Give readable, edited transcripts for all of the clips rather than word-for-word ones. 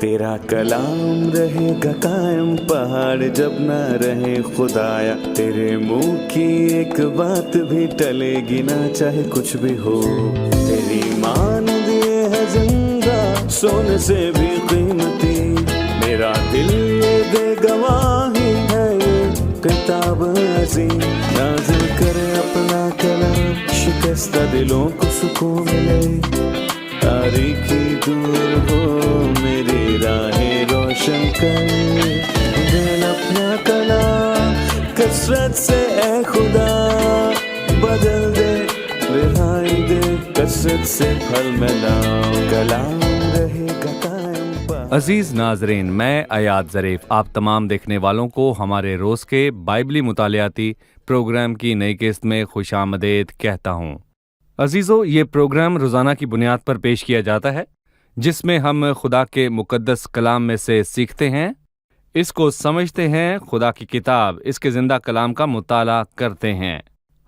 تیرا کلام رہے گا قائم پہاڑ جب نہ رہے خدایا، تیرے منہ کی ایک بات بھی ٹلے گی نہ چاہے کچھ بھی ہو، تیری مان دیے ہے زندہ سونے سے بھی قیمتی، میرا دل یہ دے گواہی ہے یہ کتاب عظیم، نازل کرے اپنا کلام شکستہ دلوں کو سکون ملے، تاریکی دور ہو میری راہیں روشن کر، دل اپنا کلام کثرت سے اے خدا بدل دے، رہائی دے کثرت سے پھل ملاؤ، کلام رہے گا قائم پا۔ عزیز ناظرین، میں ایاد ظریف آپ تمام دیکھنے والوں کو ہمارے روز کے بائبلی مطالعاتی پروگرام کی نئی قسط میں خوش آمدید کہتا ہوں۔ عزیزو، یہ پروگرام روزانہ کی بنیاد پر پیش کیا جاتا ہے، جس میں ہم خدا کے مقدس کلام میں سے سیکھتے ہیں، اس کو سمجھتے ہیں، خدا کی کتاب اس کے زندہ کلام کا مطالعہ کرتے ہیں۔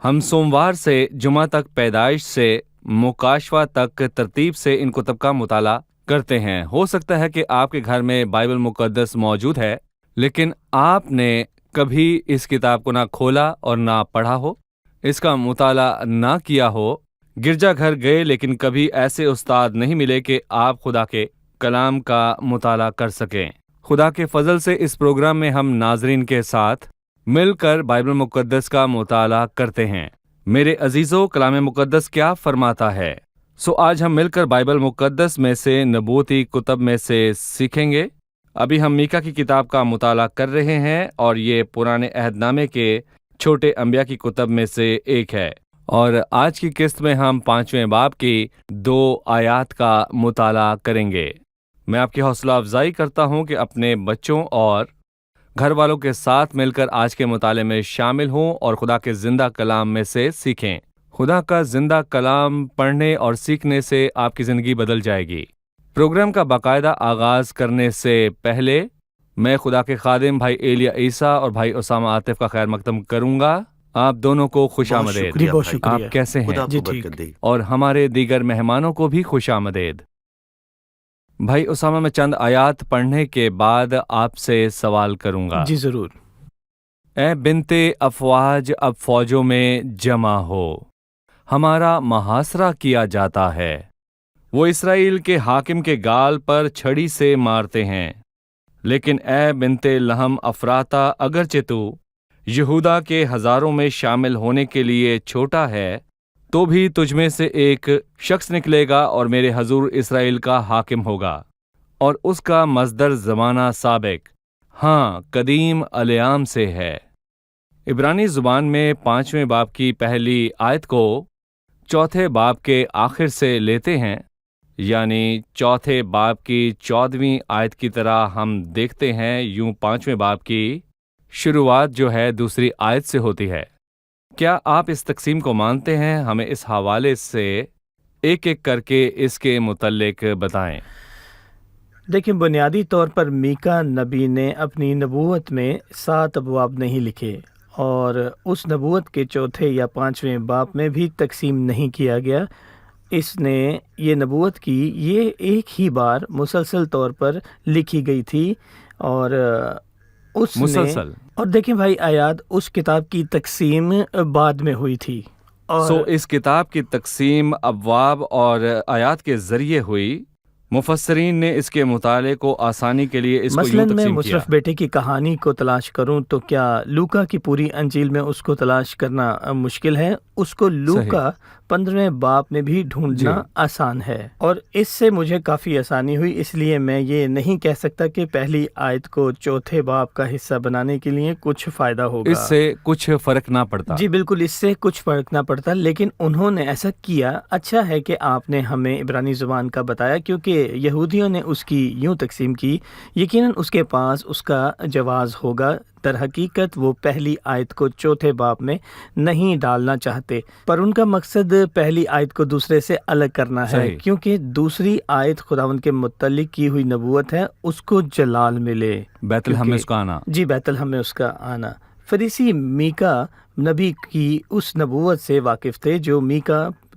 ہم سوموار سے جمعہ تک پیدائش سے مکاشفہ تک ترتیب سے ان کتب کا مطالعہ کرتے ہیں۔ ہو سکتا ہے کہ آپ کے گھر میں بائبل مقدس موجود ہے، لیکن آپ نے کبھی اس کتاب کو نہ کھولا اور نہ پڑھا ہو، اس کا مطالعہ نہ کیا ہو، گرجا گھر گئے لیکن کبھی ایسے استاد نہیں ملے کہ آپ خدا کے کلام کا مطالعہ کر سکیں۔ خدا کے فضل سے اس پروگرام میں ہم ناظرین کے ساتھ مل کر بائبل مقدس کا مطالعہ کرتے ہیں۔ میرے عزیزو، کلام مقدس کیا فرماتا ہے؟ آج ہم مل کر بائبل مقدس میں سے نبوتی کتب میں سے سیکھیں گے۔ ابھی ہم میکا کی کتاب کا مطالعہ کر رہے ہیں اور یہ پرانے عہد نامے کے چھوٹے انبیاء کی کتب میں سے ایک ہے، اور آج کی قسط میں ہم 5ویں باب کی 2 آیات کا مطالعہ کریں گے۔ میں آپ کی حوصلہ افزائی کرتا ہوں کہ اپنے بچوں اور گھر والوں کے ساتھ مل کر آج کے مطالعے میں شامل ہوں اور خدا کے زندہ کلام میں سے سیکھیں۔ خدا کا زندہ کلام پڑھنے اور سیکھنے سے آپ کی زندگی بدل جائے گی۔ پروگرام کا باقاعدہ آغاز کرنے سے پہلے میں خدا کے خادم بھائی ایلیا عیسیٰ اور بھائی اسامہ عاطف کا خیر مقدم کروں گا۔ آپ دونوں کو خوش آمدید۔ بہت شکریہ۔ آپ کیسے ہیں؟ جی ٹھیک۔ اور ہمارے دیگر مہمانوں کو بھی خوش آمدید۔ بھائی اسامہ، میں چند آیات پڑھنے کے بعد آپ سے سوال کروں گا۔ جی ضرور۔ اے بنتے افواج، اب فوجوں میں جمع ہو، ہمارا محاصرہ کیا جاتا ہے، وہ اسرائیل کے حاکم کے گال پر چھڑی سے مارتے ہیں، لیکن اے بنتے لحم افراتا، اگرچہ تو یہودا کے ہزاروں میں شامل ہونے کے لیے چھوٹا ہے، تو بھی تجھ میں سے ایک شخص نکلے گا اور میرے حضور اسرائیل کا حاکم ہوگا، اور اس کا مصدر زمانہ سابق، ہاں قدیم الیام سے ہے۔ عبرانی زبان میں 5ویں باب کی پہلی آیت کو 4تھے باب کے آخر سے لیتے ہیں، یعنی 4تھے باب کی 14ویں آیت کی طرح ہم دیکھتے ہیں، یوں 5ویں باب کی شروعات جو ہے دوسری آیت سے ہوتی ہے۔ کیا آپ اس تقسیم کو مانتے ہیں؟ ہمیں اس حوالے سے ایک ایک کر کے اس کے متعلق بتائیں۔ دیکھیں، بنیادی طور پر میکا نبی نے اپنی نبوت میں 7 ابواب نہیں لکھے، اور اس نبوت کے 4تھے یا 5ویں باب میں بھی تقسیم نہیں کیا گیا۔ اس نے یہ نبوت کی، یہ ایک ہی بار مسلسل طور پر لکھی گئی تھی، اور اس مسلسل۔ اور دیکھیں بھائی ایاد، اس کتاب کی تقسیم بعد میں ہوئی تھی، اور اس کتاب کی تقسیم ابواب اور آیات کے ذریعے ہوئی۔ مفسرین نے اس کے مطالعے کو آسانی کے لیے اس کو یوں مثلاً میں تقسیم کیا۔ مصرف بیٹے کی کہانی کو تلاش کروں تو کیا لوکا کی پوری انجیل میں اس کو تلاش کرنا مشکل ہے؟ اس کو لوکا 15ویں باب میں بھی ڈھونڈنا آسان ہے، اور اس سے مجھے کافی آسانی ہوئی، اس لیے میں یہ نہیں کہہ سکتا کہ پہلی آیت کو 4تھے باب کا حصہ بنانے کے لیے کچھ فائدہ ہوگا، اس سے کچھ فرق نہ پڑتا۔ جی بالکل، اس سے کچھ فرق نہ پڑتا، لیکن انہوں نے ایسا کیا۔ اچھا ہے کہ آپ نے ہمیں عبرانی زبان کا بتایا، کیونکہ یہودیوں نے اس کی یوں تقسیم کی، یقیناً اس کے پاس اس کا جواز ہوگا۔ در حقیقت وہ پہلی آیت کو 4تھے باب میں نہیں ڈالنا چاہتے، پر ان کا مقصد پہلی آیت کو دوسرے سے الگ کرنا ہے، کیونکہ دوسری آیت خداوند کے متعلق کی ہوئی نبوت ہے، اس کو جلال ملے، بیت لحم میں اس کا آنا۔ جی، بیت لحم میں اس کا آنا۔ فریسی میکا نبی کی اس نبوت سے واقف تھے جو میکا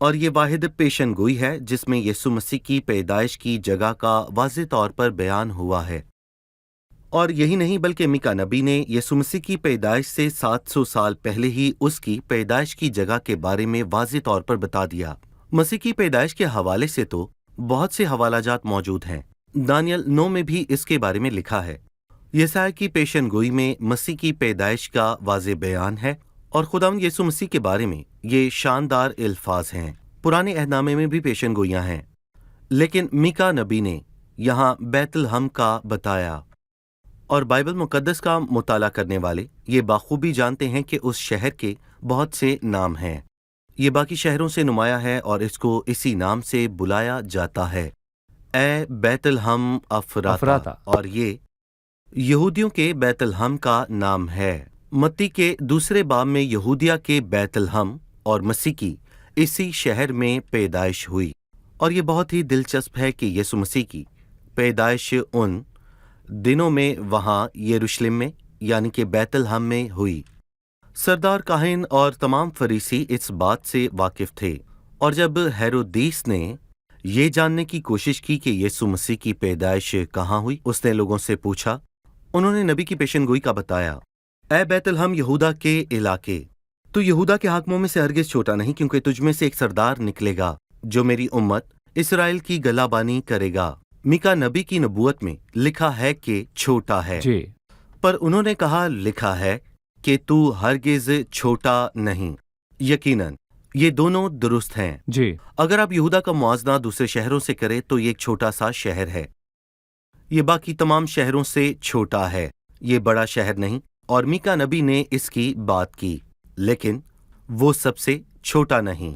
اور یہ واحد پیشن گوئی ہے جس میں یسوع مسیح کی پیدائش کی جگہ کا واضح طور پر بیان ہوا ہے۔ اور یہی نہیں بلکہ میکا نبی نے یسوع مسیح کی پیدائش سے 700 سال پہلے ہی اس کی پیدائش کی جگہ کے بارے میں واضح طور پر بتا دیا۔ مسیح کی پیدائش کے حوالے سے تو بہت سے حوالہ جات موجود ہیں۔ دانیل 9 میں بھی اس کے بارے میں لکھا ہے۔ یسایا کی پیشن گوئی میں مسیح کی پیدائش کا واضح بیان ہے، اور خداوند یسوع مسیح کے بارے میں یہ شاندار الفاظ ہیں۔ پرانے عہد نامے میں بھی پیشن گوئیاں ہیں، لیکن میکا نبی نے یہاں بیت لحم کا بتایا، اور بائبل مقدس کا مطالعہ کرنے والے یہ بخوبی جانتے ہیں کہ اس شہر کے بہت سے نام ہیں۔ یہ باقی شہروں سے نمایاں ہے اور اس کو اسی نام سے بلایا جاتا ہے، اے بیت لحم افراتا، اور یہ یہودیوں کے بیت لحم کا نام ہے۔ متی کے دوسرے باب میں یہودیہ کے بیت لحم اور مسیح کی اسی شہر میں پیدائش ہوئی، اور یہ بہت ہی دلچسپ ہے کہ یسوع مسیح کی پیدائش ان دنوں میں وہاں یروشلم میں یعنی کہ بیت لحم میں ہوئی۔ سردار کاہن اور تمام فریسی اس بات سے واقف تھے، اور جب ہیرودیس نے یہ جاننے کی کوشش کی کہ یسوع مسیح کی پیدائش کہاں ہوئی، اس نے لوگوں سے پوچھا۔ انہوں نے نبی کی پیشن گوئی کا بتایا، اے بیت لحم یہودا کے علاقے، تو یہودا کے حاکموں میں سے ہرگز چھوٹا نہیں، کیونکہ تجھ میں سے ایک سردار نکلے گا جو میری امت اسرائیل کی گلہ بانی کرے گا۔ میکا نبی کی نبوت میں لکھا ہے کہ چھوٹا ہے، جی پر انہوں نے کہا لکھا ہے کہ تو ہرگز چھوٹا نہیں۔ یقیناً یہ دونوں درست ہیں۔ جی اگر آپ یہودا کا موازنہ دوسرے شہروں سے کریں تو یہ ایک چھوٹا سا شہر ہے، یہ باقی تمام شہروں سے چھوٹا ہے، یہ بڑا شہر نہیں، اور میکا نبی نے اس کی بات کی، لیکن وہ سب سے چھوٹا نہیں،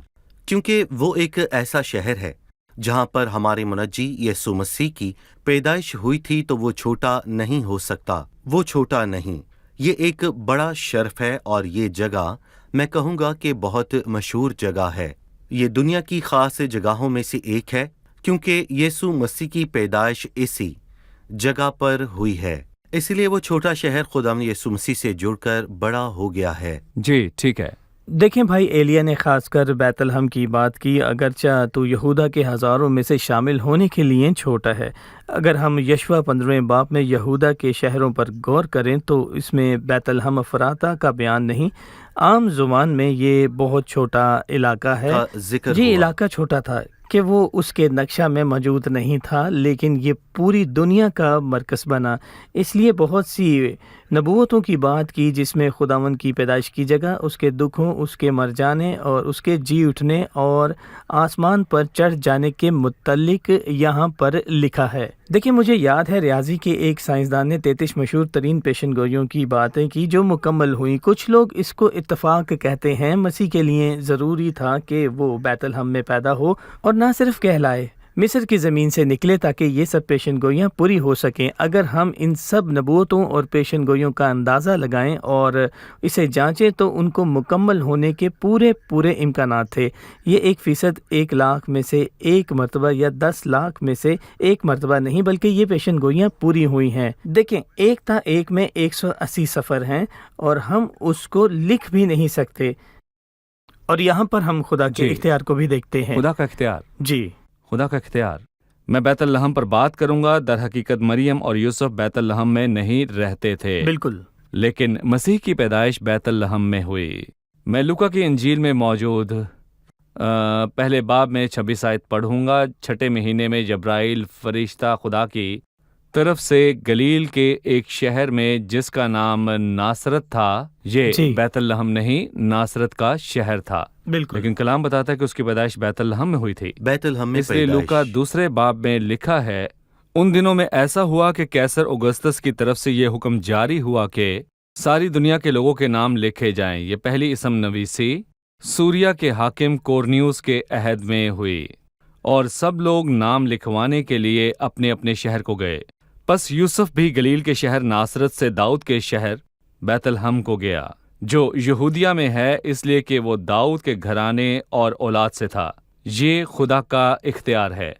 کیونکہ وہ ایک ایسا شہر ہے جہاں پر ہمارے منجی یسوع مسیح کی پیدائش ہوئی تھی، تو وہ چھوٹا نہیں ہو سکتا، وہ چھوٹا نہیں، یہ ایک بڑا شرف ہے، اور یہ جگہ میں کہوں گا کہ بہت مشہور جگہ ہے۔ یہ دنیا کی خاص جگہوں میں سے ایک ہے، کیونکہ یسوع مسیح کی پیدائش اسی جگہ پر ہوئی ہے، اس لیے وہ چھوٹا شہر خداوند یسوع مسیح سے جڑ کر بڑا ہو گیا ہے۔ جی ٹھیک ہے۔ دیکھیں بھائی، ایلیا نے خاص کر بیت لحم کی بات کی، اگرچہ تو یہودا کے ہزاروں میں سے شامل ہونے کے لیے چھوٹا ہے۔ اگر ہم یشوع 15 باب میں یہودا کے شہروں پر غور کریں تو اس میں بیت لحم افراتا کا بیان نہیں، عام زبان میں یہ بہت چھوٹا علاقہ ہے۔ کا ذکر جی ہوا۔ علاقہ چھوٹا تھا کہ وہ اس کے نقشہ میں موجود نہیں تھا، لیکن یہ پوری دنیا کا مرکز بنا، اس لیے بہت سی نبوتوں کی بات کی جس میں خداوند کی پیدائش کی جگہ، اس کے دکھوں، اس کے مر جانے اور اس کے جی اٹھنے اور آسمان پر چڑھ جانے کے متعلق یہاں پر لکھا ہے۔ دیکھیں، مجھے یاد ہے ریاضی کے ایک سائنسدان نے 33 مشہور ترین پیشن گوئیوں کی باتیں کی جو مکمل ہوئیں۔ کچھ لوگ اس کو اتفاق کہتے ہیں، مسیح کے لیے ضروری تھا کہ وہ بیت لحم میں پیدا ہو اور نہ صرف کہلائے، مصر کی زمین سے نکلے تاکہ یہ سب پیشن گوئیاں پوری ہو سکیں۔ اگر ہم ان سب نبوتوں اور پیشن گوئیوں کا اندازہ لگائیں اور اسے جانچیں تو ان کو مکمل ہونے کے پورے امکانات تھے۔ یہ 1% 1 لاکھ میں سے ایک مرتبہ یا 10 لاکھ میں سے ایک مرتبہ نہیں، بلکہ یہ پیشن گوئیاں پوری ہوئی ہیں۔ دیکھیں، 1 تا 1 میں 180 صفر ہیں اور ہم اس کو لکھ بھی نہیں سکتے۔ اور یہاں پر ہم خدا کے اختیار کو بھی دیکھتے ہیں۔ خدا کا اختیار، جی خدا کا اختیار۔ میں بیت لحم پر بات کروں گا۔ در حقیقت مریم اور یوسف بیت لحم میں نہیں رہتے تھے، بالکل، لیکن مسیح کی پیدائش بیت لحم میں ہوئی۔ میں لوکا کی انجیل میں موجود پہلے باب میں 26 آیت پڑھوں گا۔ 6 مہینے میں جبرائیل فرشتہ خدا کی طرف سے گلیل کے ایک شہر میں جس کا نام ناصرت تھا، یہ بیت لحم نہیں، ناصرت کا شہر تھا، بالکل، لیکن کلام بتاتا ہے کہ اس کی پیدائش بیت لحم میں ہوئی تھی۔ بیت لحم میں اس لیے لوکا 2 باب میں لکھا ہے، ان دنوں میں ایسا ہوا کہ قیصر اوگسطس کی طرف سے یہ حکم جاری ہوا کہ ساری دنیا کے لوگوں کے نام لکھے جائیں۔ یہ پہلی اسم نویسی سوریا کے حاکم کورنیوس کے عہد میں ہوئی، اور سب لوگ نام لکھوانے کے لیے اپنے اپنے شہر کو گئے۔ پس یوسف بھی گلیل کے شہر ناصرت سے داؤد کے شہر بیت لحم کو گیا، جو یہودیہ میں ہے، اس لیے کہ وہ داؤد کے گھرانے اور اولاد سے تھا۔ یہ خدا کا اختیار ہے۔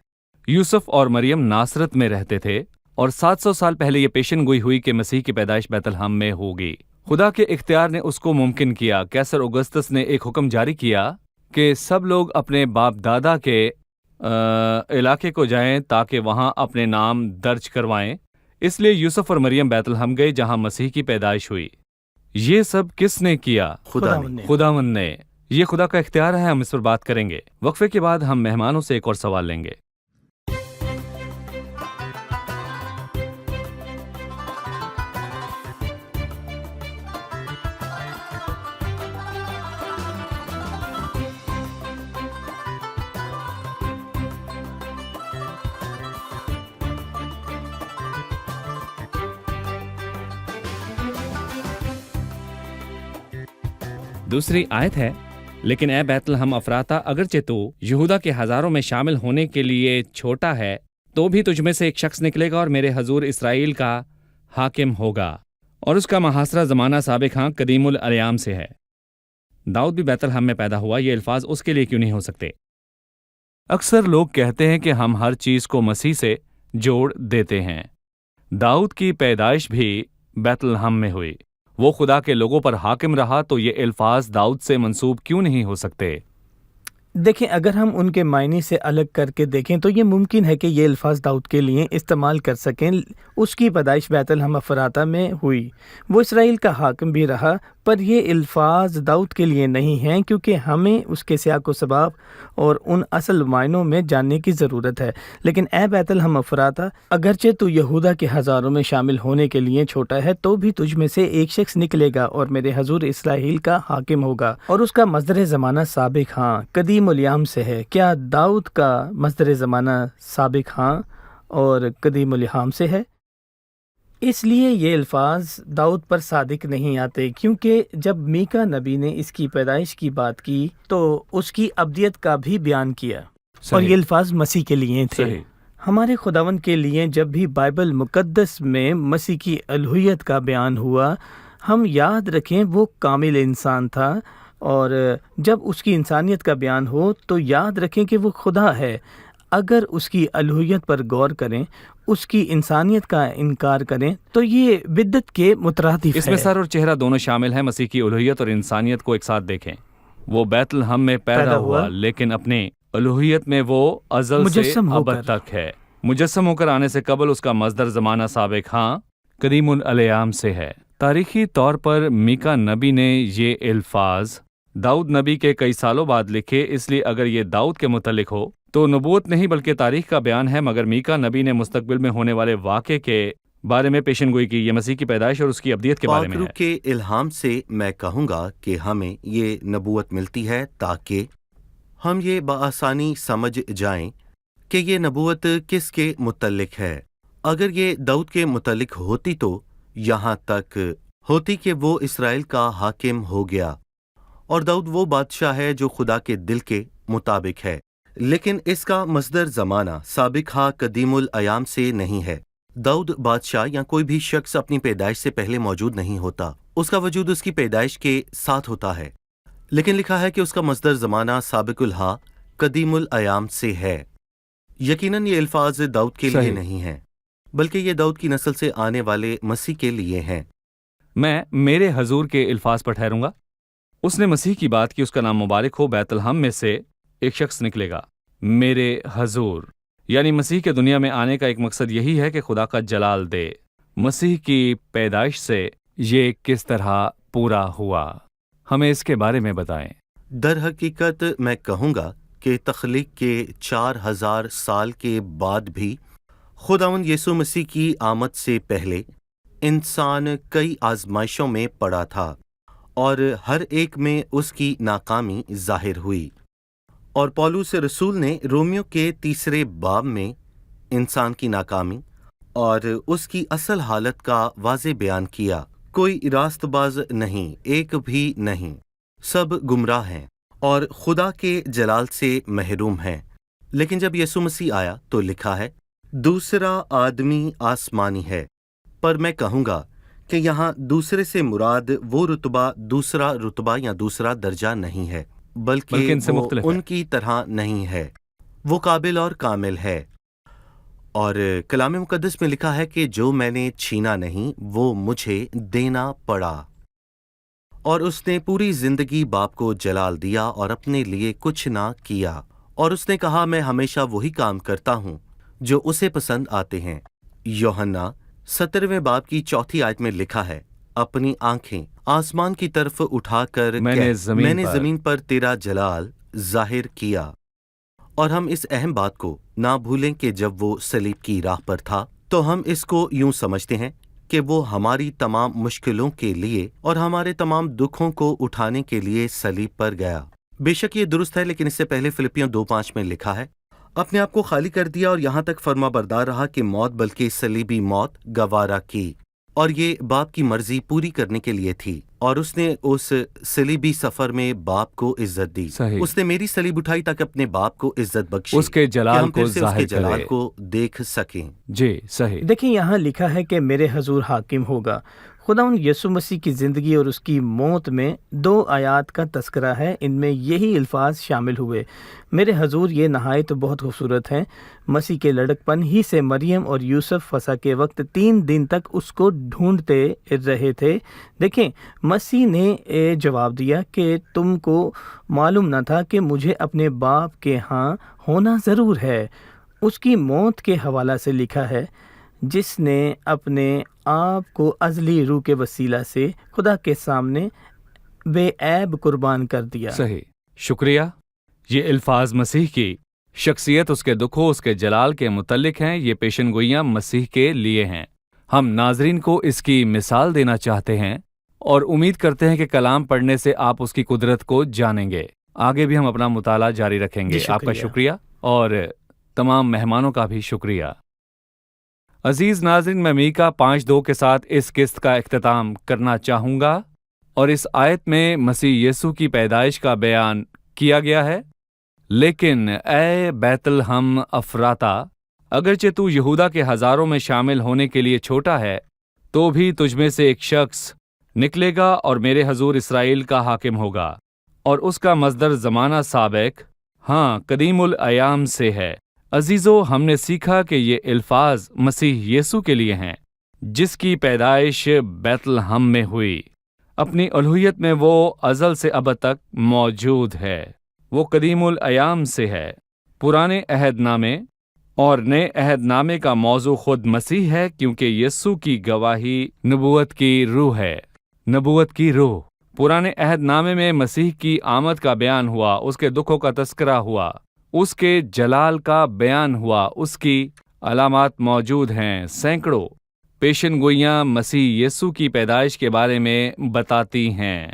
یوسف اور مریم ناصرت میں رہتے تھے، اور 700 سال پہلے یہ پیشن گوئی ہوئی کہ مسیح کی پیدائش بیت لحم میں ہوگی۔ خدا کے اختیار نے اس کو ممکن کیا۔ قیصر اوگسطس نے ایک حکم جاری کیا کہ سب لوگ اپنے باپ دادا کے علاقے کو جائیں تاکہ وہاں اپنے نام درج کروائیں۔ اس لیے یوسف اور مریم بیت لحم گئے جہاں مسیح کی پیدائش ہوئی۔ یہ سب کس نے کیا؟ خداوند نے۔ خداوند نے۔ یہ خدا کا اختیار ہے، ہم اس پر بات کریں گے۔ وقفے کے بعد ہم مہمانوں سے ایک اور سوال لیں گے۔ دوسری آیت ہے، لیکن اے بیت لحم افراتا، اگرچہ تو یہودا کے ہزاروں میں شامل ہونے کے لیے چھوٹا ہے، تو بھی تجھ میں سے ایک شخص نکلے گا اور میرے حضور اسرائیل کا حاکم ہوگا، اور اس کا محاصرہ زمانہ سابق قدیم الایام سے ہے۔ داؤد بھی بیت لحم میں پیدا ہوا، یہ الفاظ اس کے لیے کیوں نہیں ہو سکتے؟ اکثر لوگ کہتے ہیں کہ ہم ہر چیز کو مسیح سے جوڑ دیتے ہیں۔ داؤد کی پیدائش بھی بیت لحم میں ہوئی، وہ خدا کے لوگوں پر حاکم رہا، تو یہ الفاظ داؤد سے منسوب کیوں نہیں ہو سکتے؟ دیکھیں، اگر ہم ان کے معنی سے الگ کر کے دیکھیں تو یہ ممکن ہے کہ یہ الفاظ داؤد کے لیے استعمال کر سکیں۔ اس کی پیدائش بیت لحم افراتا میں ہوئی، وہ اسرائیل کا حاکم بھی رہا، پر یہ الفاظ داؤد کے لیے نہیں ہیں، کیونکہ ہمیں اس کے سیاق و سباق اور ان اصل معنوں میں جاننے کی ضرورت ہے۔ لیکن اے بیت لحم افراتا، اگرچہ تو یہودا کے ہزاروں میں شامل ہونے کے لیے چھوٹا ہے، تو بھی تجھ میں سے ایک شخص نکلے گا اور میرے حضور اسرائیل کا حاکم ہوگا، اور اس کا مصدر زمانہ سابق قدیم الیام سے ہے۔ کیا داؤد کا مصدر زمانہ سابق اور قدیم الیام سے ہے؟ اس لیے یہ الفاظ داؤد پر صادق نہیں آتے، کیونکہ جب میکا نبی نے اس کی پیدائش کی بات کی تو اس کی ابدیت کا بھی بیان کیا، اور یہ الفاظ مسیح کے لیے تھے۔ ہمارے خداوند کے لیے جب بھی بائبل مقدس میں مسیح کی الوہیت کا بیان ہوا، ہم یاد رکھیں وہ کامل انسان تھا، اور جب اس کی انسانیت کا بیان ہو تو یاد رکھیں کہ وہ خدا ہے۔ اگر اس کی الوہیت پر غور کریں، اس کی انسانیت کا انکار کریں، تو یہ بدعت کے مترادف ہے۔ اس میں سر اور چہرہ دونوں شامل ہیں۔ مسیح کی الوہیت اور انسانیت کو ایک ساتھ دیکھیں۔ وہ بیت لحم میں پیدا ہوا، لیکن اپنے الوہیت میں وہ ازل سے ابد تک ہے۔ مجسم ہو کر آنے سے قبل اس کا مصدر زمانہ سابق قدیم الیام سے ہے۔ تاریخی طور پر میکا نبی نے یہ الفاظ داؤد نبی کے کئی سالوں بعد لکھے، اس لیے اگر یہ داؤد کے متعلق ہو تو نبوت نہیں بلکہ تاریخ کا بیان ہے، مگر میکا نبی نے مستقبل میں ہونے والے واقعے کے بارے میں پیشن گوئی کی۔ یہ مسیح کی پیدائش اور اس کی ابدیت کے بارے میں ہے۔ پاک روح کے الہام سے میں کہوں گا کہ ہمیں یہ نبوت ملتی ہے تاکہ ہم یہ بآسانی سمجھ جائیں کہ یہ نبوت کس کے متعلق ہے۔ اگر یہ داؤد کے متعلق ہوتی تو یہاں تک ہوتی کہ وہ اسرائیل کا حاکم ہو گیا، اور داؤد وہ بادشاہ ہے جو خدا کے دل کے مطابق ہے، لیکن اس کا مصدر زمانہ سابق قدیم الایام سے نہیں ہے۔ داؤد بادشاہ یا کوئی بھی شخص اپنی پیدائش سے پہلے موجود نہیں ہوتا، اس کا وجود اس کی پیدائش کے ساتھ ہوتا ہے، لیکن لکھا ہے کہ اس کا مصدر زمانہ سابق قدیم الایام سے ہے۔ یقیناً یہ الفاظ داؤد کے لیے نہیں ہیں، بلکہ یہ داؤد کی نسل سے آنے والے مسیح کے لیے ہیں۔ میں میرے حضور کے الفاظ پر ٹھہروں گا۔ اس نے مسیح کی بات کی، اس کا نام مبارک ہو، بیت لحم میں سے ایک شخص نکلے گا، میرے حضور۔ یعنی مسیح کے دنیا میں آنے کا ایک مقصد یہی ہے کہ خدا کا جلال دے۔ مسیح کی پیدائش سے یہ کس طرح پورا ہوا، ہمیں اس کے بارے میں بتائیں۔ در حقیقت میں کہوں گا کہ تخلیق کے 4000 سال کے بعد بھی خداوند یسوع مسیح کی آمد سے پہلے انسان کئی آزمائشوں میں پڑا تھا، اور ہر ایک میں اس کی ناکامی ظاہر ہوئی، اور پولس رسول نے رومیو کے 3 باب میں انسان کی ناکامی اور اس کی اصل حالت کا واضح بیان کیا۔ کوئی راست باز نہیں، ایک بھی نہیں، سب گمراہ ہیں اور خدا کے جلال سے محروم ہیں۔ لیکن جب یسوع مسیح آیا تو لکھا ہے دوسرا آدمی آسمانی ہے، پر میں کہوں گا کہ یہاں دوسرے سے مراد وہ رتبہ دوسرا رتبہ یا دوسرا درجہ نہیں ہے، بلکہ ان سے وہ مختلف ان کی طرح نہیں ہے، وہ قابل اور کامل ہے۔ اور کلام مقدس میں لکھا ہے کہ جو میں نے چھینا نہیں وہ مجھے دینا پڑا، اور اس نے پوری زندگی باپ کو جلال دیا اور اپنے لیے کچھ نہ کیا، اور اس نے کہا میں ہمیشہ وہی کام کرتا ہوں جو اسے پسند آتے ہیں۔ یوحنا 17ویں باب کی 4 آیت میں لکھا ہے، اپنی آنکھیں آسمان کی طرف اٹھا کر میں نے زمین پر تیرا جلال ظاہر کیا۔ اور ہم اس اہم بات کو نہ بھولیں کہ جب وہ صلیب کی راہ پر تھا تو ہم اس کو یوں سمجھتے ہیں کہ وہ ہماری تمام مشکلوں کے لیے اور ہمارے تمام دکھوں کو اٹھانے کے لیے صلیب پر گیا۔ بے شک یہ درست ہے، لیکن اس سے پہلے فلپیوں 2:5 میں لکھا ہے، اپنے آپ کو خالی کر دیا اور یہاں تک فرما بردار رہا کہ موت بلکہ صلیبی موت گوارا کی، اور یہ باپ کی مرضی پوری کرنے کے لیے تھی، اور اس نے اس صلیبی سفر میں باپ کو عزت دی۔ صحیح۔ اس نے میری صلیب اٹھائی تاکہ اپنے باپ کو عزت بخشے، اس کے کہ جلال ہم کو پھر سے اس ظاہر کے جلال کرے۔ کو دیکھ سکیں۔ جی صحیح۔ دیکھیں یہاں لکھا ہے کہ میرے حضور حاکم ہوگا۔ خداوند یسوع مسیح کی زندگی اور اس کی موت میں 2 آیات کا تذکرہ ہے، ان میں یہی الفاظ شامل ہوئے۔ میرے حضور یہ نہایت بہت خوبصورت ہیں۔ مسیح کے لڑکپن ہی سے مریم اور یوسف فسح کے وقت 3 دن تک اس کو ڈھونڈتے رہے تھے۔ دیکھیں مسیح نے جواب دیا کہ تم کو معلوم نہ تھا کہ مجھے اپنے باپ کے ہاں ہونا ضرور ہے۔ اس کی موت کے حوالہ سے لکھا ہے، جس نے اپنے آپ کو ازلی روح کے وسیلہ سے خدا کے سامنے بے عیب قربان کر دیا۔ صحیح، شکریہ۔ یہ الفاظ مسیح کی شخصیت، اس کے دکھوں، اس کے جلال کے متعلق ہیں۔ یہ پیشن گوئیاں مسیح کے لیے ہیں۔ ہم ناظرین کو اس کی مثال دینا چاہتے ہیں اور امید کرتے ہیں کہ کلام پڑھنے سے آپ اس کی قدرت کو جانیں گے۔ آگے بھی ہم اپنا مطالعہ جاری رکھیں گے۔ آپ کا شکریہ اور تمام مہمانوں کا بھی شکریہ۔ عزیز ناظرین، میں میکا 5:2 کے ساتھ اس قسط کا اختتام کرنا چاہوں گا، اور اس آیت میں مسیح یسوع کی پیدائش کا بیان کیا گیا ہے۔ لیکن اے بیت لحم افراتا، اگرچہ تو یہودا کے ہزاروں میں شامل ہونے کے لیے چھوٹا ہے، تو بھی تجھ میں سے ایک شخص نکلے گا اور میرے حضور اسرائیل کا حاکم ہوگا، اور اس کا مصدر زمانہ سابق، ہاں قدیم الایام سے ہے۔ عزیزو، ہم نے سیکھا کہ یہ الفاظ مسیح یسوع کے لیے ہیں، جس کی پیدائش بیت لحم میں ہوئی۔ اپنی الوہیت میں وہ ازل سے ابد تک موجود ہے۔ وہ قدیم الایام سے ہے۔ پرانے عہد نامے اور نئے عہد نامے کا موضوع خود مسیح ہے، کیونکہ یسوع کی گواہی نبوت کی روح ہے۔ نبوت کی روح۔ پرانے عہد نامے میں مسیح کی آمد کا بیان ہوا، اس کے دکھوں کا تذکرہ ہوا، اس کے جلال کا بیان ہوا، اس کی علامات موجود ہیں۔ سینکڑوں پیشن گوئیاں مسیح یسوع کی پیدائش کے بارے میں بتاتی ہیں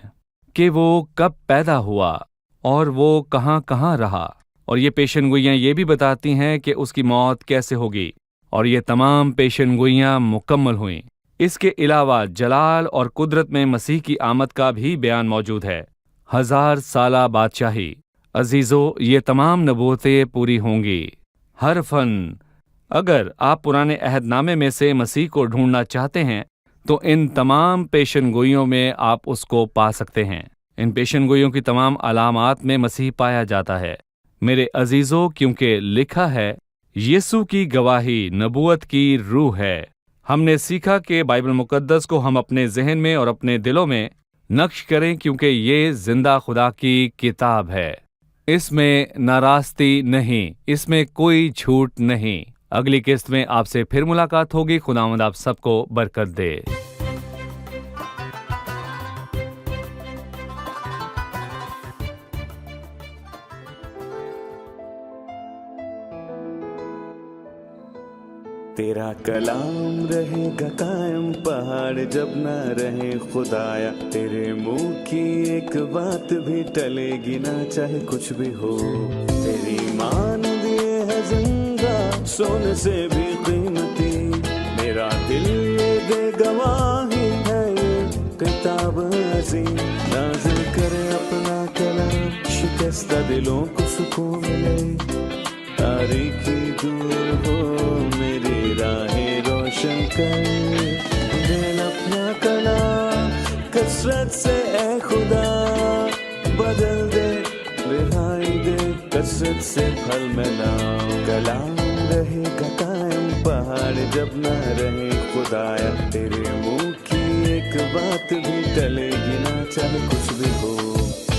کہ وہ کب پیدا ہوا اور وہ کہاں کہاں رہا، اور یہ پیشن گوئیاں یہ بھی بتاتی ہیں کہ اس کی موت کیسے ہوگی، اور یہ تمام پیشن گوئیاں مکمل ہوئیں۔ اس کے علاوہ جلال اور قدرت میں مسیح کی آمد کا بھی بیان موجود ہے۔ 1000 سالہ بادشاہی۔ عزیزو، یہ تمام نبوتیں پوری ہوں گی، حرفاً۔ اگر آپ پرانے عہد نامے میں سے مسیح کو ڈھونڈنا چاہتے ہیں تو ان تمام پیشن گوئیوں میں آپ اس کو پا سکتے ہیں۔ ان پیشن گوئیوں کی تمام علامات میں مسیح پایا جاتا ہے۔ میرے عزیزو، کیونکہ لکھا ہے یسوع کی گواہی نبوت کی روح ہے۔ ہم نے سیکھا کہ بائبل مقدس کو ہم اپنے ذہن میں اور اپنے دلوں میں نقش کریں، کیونکہ یہ زندہ خدا کی کتاب ہے۔ اس میں ناراستی نہیں، اس میں کوئی جھوٹ نہیں۔ اگلی قسط میں آپ سے پھر ملاقات ہوگی۔ خداوند آپ سب کو برکت دے۔ تیرا کلام رہے گا قائم، پہاڑ جب نہ رہے خدایا، تیرے منہ کی ایک بات بھی ٹلے گی نہ، چاہے کچھ بھی ہو۔ تیری مان دیے ہے زندہ، سونے سے بھی قیمتی، میرا دل یہ دے گواہی ہے، یہ کتاب عظیم نازل کرے اپنا کلام، شکستہ دلوں کو سکون ملے، تاریکی دور ہو میری راہیں روشن کر، دل اپنا کلام کثرت سے اے خدا بدل دے، رہائی دے کثرت سے پھل ملاؤ۔ کلام رہے گا قائم، پہاڑ جب نہ رہے خدایا، تیرے منہ کی ایک بات بھی ٹلے گی نہ چاہے کچھ بھی ہو.